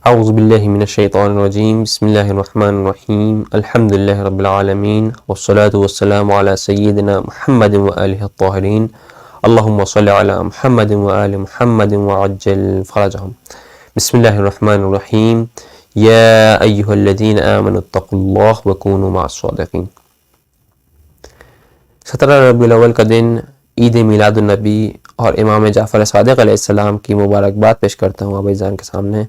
اعوذ باللہ من الشیطان الرجیم بسم اللہ الرحمن الرحیم الحمد للہ رب العالمین والصلاة والسلام علی سیدنا محمد وآلہ الطاہرین اللہم صلی علی محمد وآل محمد وعجل فرجہم. بسم اللہ الرحمن الرحیم. یا ایہا الذین آمنوا اتقوا اللہ وکونوا مع الصادقین. 17 ربیع الاول کا دن عید میلاد النبی اور امام جعفر صادق علیہ السلام کی مبارکباد پیش کرتا ہوں آپ جان کے سامنے.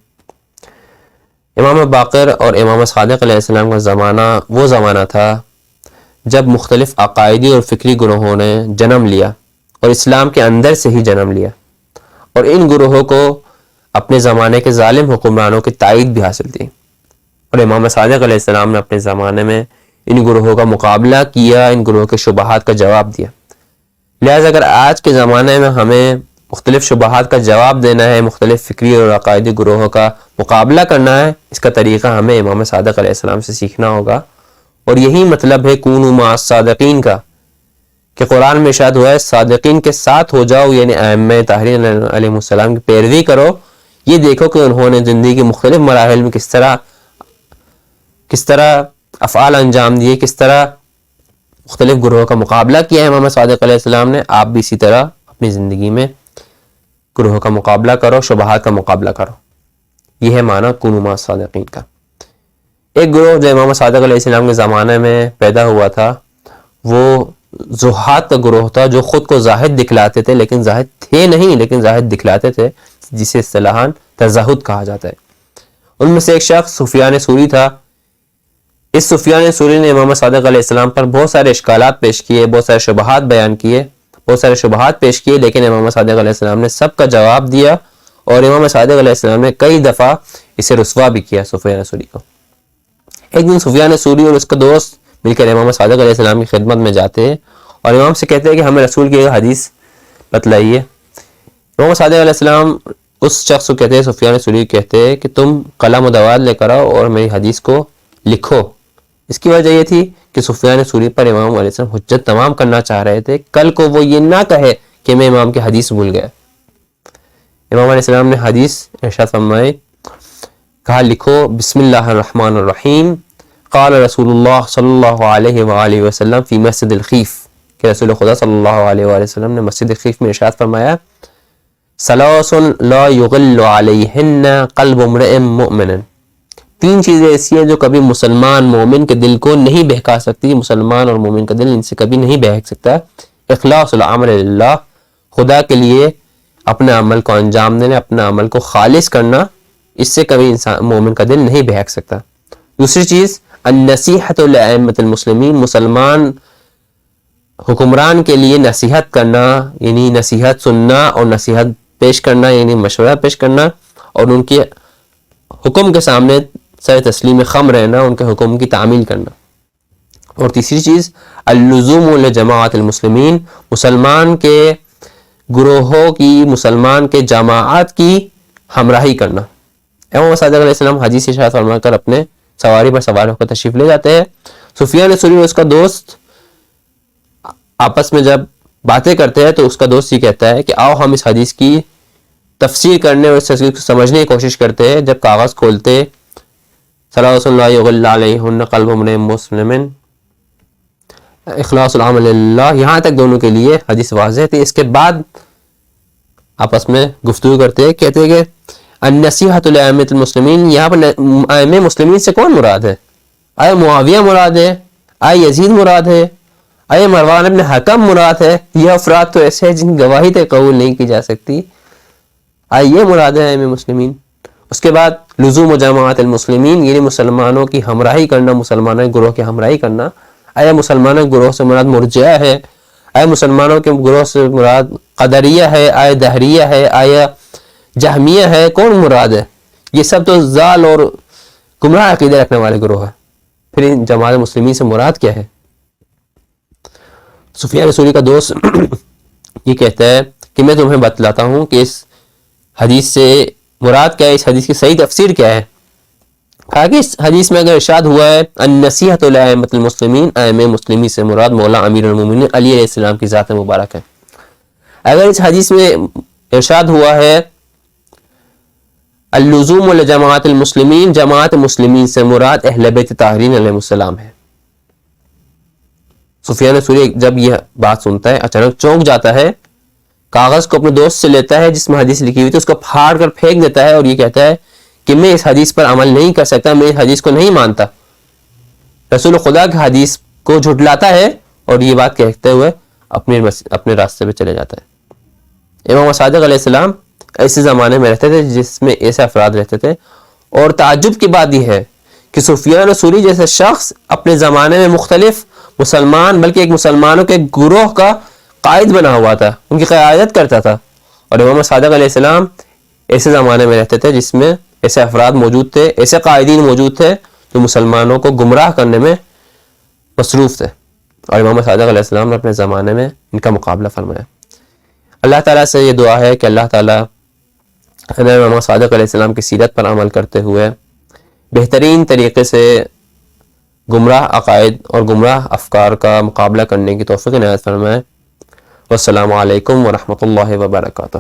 امام باقر اور امام صادق علیہ السلام کا زمانہ وہ زمانہ تھا جب مختلف عقائدی اور فکری گروہوں نے جنم لیا اور اسلام کے اندر سے ہی جنم لیا، اور ان گروہوں کو اپنے زمانے کے ظالم حکمرانوں کی تائید بھی حاصل تھی، اور امام صادق علیہ السلام نے اپنے زمانے میں ان گروہوں کا مقابلہ کیا، ان گروہوں کے شبہات کا جواب دیا. لہٰذا اگر آج کے زمانے میں ہمیں مختلف شبہات کا جواب دینا ہے، مختلف فکری اور عقائدی گروہوں کا مقابلہ کرنا ہے، اس کا طریقہ ہمیں امام صادق علیہ السلام سے سیکھنا ہوگا. اور یہی مطلب ہے کونوا مع الصادقین کا، کہ قرآن میں ارشاد ہوا ہے صادقین کے ساتھ ہو جاؤ، یعنی ائمہ طاہرین علیہ السلام کی پیروی کرو. یہ دیکھو کہ انہوں نے زندگی کے مختلف مراحل میں کس طرح افعال انجام دیے، کس طرح مختلف گروہوں کا مقابلہ کیا ہے امام صادق علیہ السلام نے. آپ بھی اسی طرح اپنی زندگی میں گروہوں کا مقابلہ کرو، شبہات کا مقابلہ کرو. یہ ہے معنی کونوا مع الصادقین کا. ایک گروہ جو امام صادق علیہ السلام کے زمانے میں پیدا ہوا تھا وہ زہاد کا گروہ تھا، جو خود کو زاہد دکھلاتے تھے لیکن زاہد تھے نہیں، لیکن زاہد دکھلاتے تھے، جسے اصطلاحاً تزہد کہا جاتا ہے. ان میں سے ایک شخص سفیان ثوری تھا. اس سفیان ثوری نے امام صادق علیہ السلام پر بہت سارے اشکالات پیش کیے، بہت سارے شبہات بیان کیے، بہت سارے شبہات پیش کیے، لیکن امام صادق علیہ السلام نے سب کا جواب دیا، اور امام صادق علیہ السلام نے کئی دفعہ اسے رسوا بھی کیا سفیان ثوری کو. ایک دن سفیان ثوری اور اس کا دوست مل کر امام صادق علیہ السلام کی خدمت میں جاتے ہیں اور امام سے کہتے ہیں کہ ہمیں رسول کی ایک حدیث بتلائیے. امام صادق علیہ السلام اس شخص کو کہتے ہیں، سفیان ثوری کہتے ہیں کہ تم قلم و دوات لے کر آؤ اور میری حدیث کو لکھو. اس کی وجہ یہ تھی کہ سفیان ثوری پر امام علیہ السلام حجت تمام کرنا چاہ رہے تھے، کل کو وہ یہ نہ کہے کہ میں امام کی حدیث بھول گیا. امام علیہ السلام نے حدیث ارشاد فرمائے، کہا لکھو بسم اللہ الرحمن الرحیم قال رسول اللہ صلی اللہ علیہ وآلہ وسلم فی مسجد الخیف، کہ رسول خدا صلی اللہ علیہ وآلہ وسلم نے مسجد خیف میں ارشاد فرمایا ثلاث لا یغل علیہن قلب امرئ مؤمن. 3 چیزیں ایسی ہیں جو کبھی مسلمان مومن کے دل کو نہیں بہکا سکتی، مسلمان اور مومن کا دل ان سے کبھی نہیں بہک سکتا. اخلاص العمل للہ، خدا کے لیے اپنے عمل کو انجام دینا، اپنا عمل کو خالص کرنا، اس سے کبھی انسان مومن کا دل نہیں بہک سکتا. دوسری چیز النصیحۃ لائمۃ المسلمین، مسلمان حکمران کے لیے نصیحت کرنا، یعنی نصیحت سننا اور نصیحت پیش کرنا، یعنی مشورہ پیش کرنا، اور ان کے حکم کے سامنے سر تسلیم خم رہنا، ان کے حکم کی تعمیل کرنا. اور تیسری چیز اللزوم لجماعت المسلمین، مسلمان کے گروہوں کی، مسلمان کے جماعت کی ہمراہی کرنا. امام صادق علیہ السلام حدیث ارشاد فرما کر اپنے سواری پر سوار ہو کر تشریف لے جاتے ہیں. سفیان ثوری اور اس کا دوست آپس میں جب باتیں کرتے ہیں تو اس کا دوست یہ کہتا ہے کہ آؤ ہم اس حدیث کی تفسیر کرنے اور اس حدیث کو سمجھنے کی کوشش کرتے ہیں. جب کاغذ کھولتے ثلاث لا یغل علیہن قلب امرئ مسلم اخلاص العمل للہ، یہاں تک دونوں کے لیے حدیث واضح تھی. اس کے بعد آپس میں گفتگو کرتے ہیں، کہتے ہیں کہ النصیحۃ لائمۃ المسلمین، یہاں پر ائمہ مسلمین سے کون مراد ہے؟ آیا معاویہ مراد ہے؟ آیا یزید مراد ہے؟ آیا مروان ابن حکم مراد ہے؟ یہ افراد تو ایسے ہیں جن کی گواہی تک قبول نہیں کی جا سکتی. آیا یہ مراد ہے ائمہ مسلمین؟ اس کے بعد لزوم و جماعت المسلمین، یعنی مسلمانوں کی ہمراہی کرنا، مسلمانوں کے گروہ کی ہمراہی کرنا. آیا مسلمانوں کے گروہ سے مراد مرجئہ ہے؟ آیا مسلمانوں کے گروہ سے مراد قدریہ ہے؟ آیا دہریہ ہے؟ آیا جہمیہ ہے؟ کون مراد ہے؟ یہ سب تو ضال اور گمراہ عقیدہ رکھنے والے گروہ ہے. پھر ان جماعت مسلمین سے مراد کیا ہے؟ سفیان ثوری کا دوست یہ کہتا ہے کہ میں تمہیں بتلاتا ہوں کہ اس حدیث سے مراد کیا ہے، اس حدیث کی صحیح تفسیر کیا ہے. کہا کہ اس حدیث میں اگر ارشاد ہوا ہے النصیحۃ لائمۃ المسلمین، ائمہ مسلمین سے مراد مولا امیر المومنین علی علیہ السلام کی ذات مبارک ہے. اگر اس حدیث میں ارشاد ہوا ہے اللزوم لجماعت المسلمین، جماعت مسلمین سے مراد اہل بیت طاہرین علیہ السلام ہے۔ سفیان ثوری جب یہ بات سنتا ہے اچانک چونک جاتا ہے، کاغذ کو اپنے دوست سے لیتا ہے جس میں حدیث لکھی ہوئی تھی، اس کو پھاڑ کر پھینک دیتا ہے اور یہ کہتا ہے کہ میں اس حدیث پر عمل نہیں کر سکتا، میں اس حدیث کو نہیں مانتا۔ رسول خدا کی حدیث کو جھٹلاتا ہے اور یہ بات کہتے ہوئے اپنے راستے پہ چلے جاتا ہے۔ امام صادق علیہ السلام ایسے زمانے میں رہتے تھے جس میں ایسے افراد رہتے تھے، اور تعجب کی بات یہ ہے کہ سفیان ثوری جیسے شخص اپنے زمانے میں مختلف مسلمان، بلکہ ایک مسلمانوں کے گروہ کا قائد بنا ہوا تھا، ان کی قیادت کرتا تھا، اور امام صادق علیہ السلام ایسے زمانے میں رہتے تھے جس میں ایسے افراد موجود تھے، ایسے قائدین موجود تھے جو مسلمانوں کو گمراہ کرنے میں مصروف تھے، اور امام صادق علیہ السلام نے اپنے زمانے میں ان کا مقابلہ فرمایا۔ اللہ تعالیٰ سے یہ دعا ہے کہ اللہ تعالیٰ امام صادق علیہ السلام کی سیرت پر عمل کرتے ہوئے بہترین طریقے سے گمراہ عقائد اور گمراہ افکار کا مقابلہ کرنے کی توفیق عنایت فرمائے۔ والسلام علیکم ورحمۃ اللہ وبرکاتہ۔